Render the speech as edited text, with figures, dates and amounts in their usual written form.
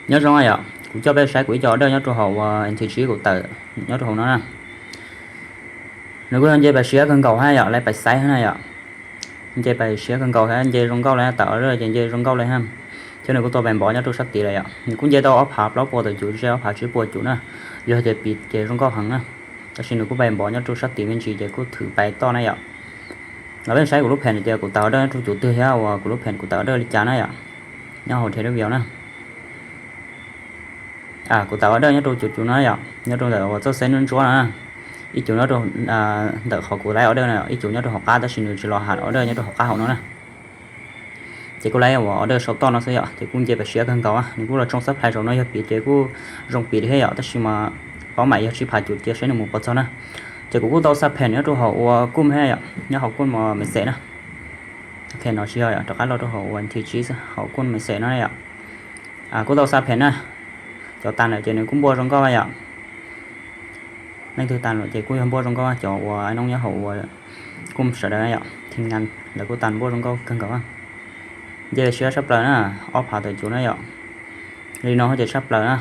nhớ rồi ạ cũng cho bé sai quỷ cho đó nhớ trụ hậu anh thị trí của tự nhớ trụ hậu nó nè nếu có anh chơi bài xía cần cầu hai ạ lại bài sai thế này ạ anh chơi bài xía cần cầu hay anh chơi rong câu lại tạo rồi anh chơi rong câu lại ha cho nên của tôi bạn bỏ nhớ trụ sắc tỷ này ạ cũng chơi tao ốp hạp lót bộ từ chủ chơi ốp hạp chữ bộ chủ nè giờ chơi bị chơi rong câu hẳn nè ta xin được của bạn bỏ nhớ trụ sắc tỷ bên chỉ chơi của thử bài to này ạ ở bên sai của lúc hẹn thì của tao đó chủ tư heo của lúc hẹn của tao đó đi chán này ạ nhau hồi thế nó nhiều nè của tao ở đây nhớ tôi chủ nó ạ nhớ tôi là tôi sẽ nên chúa nè ít chủ nó tôi đợi họ của lại ở đây này ít chủ nhớ tôi học cá ta xin được chỉ lo hạt ở đây nhớ tôi học cá họ nó nè chỉ có lấy ở đây số to nó sẽ ạ thì cũng chỉ phải sửa cần cầu á nhưng cũng là trong sắp hai rồi nó bị chỉ cũng rong bị thế ạ ta xin mà có mày chỉ phải chủ chỉ sẽ được một bớt cho nè chỉ cũng tao sắp hẹn nhớ tôi họ cung hay ạ nhớ học cung mà mình sẽ nè ok nó chỉ ạ cho cái lo tôi họวันที่ họ cung mình sẽ nó này ạ cũng tao sắp hẹn nè cho tan ở trên này cũng bua trong coi ạ nên từ tan rồi thì cũng bua trong coi cho anh ông nhớ hậu cũng sợ đấy ạ thì ngành là của tan bua trong coi cần có giờ sửa sắp lại nè off hạ từ chỗ này ạ đi nó chỉ sắp lại nè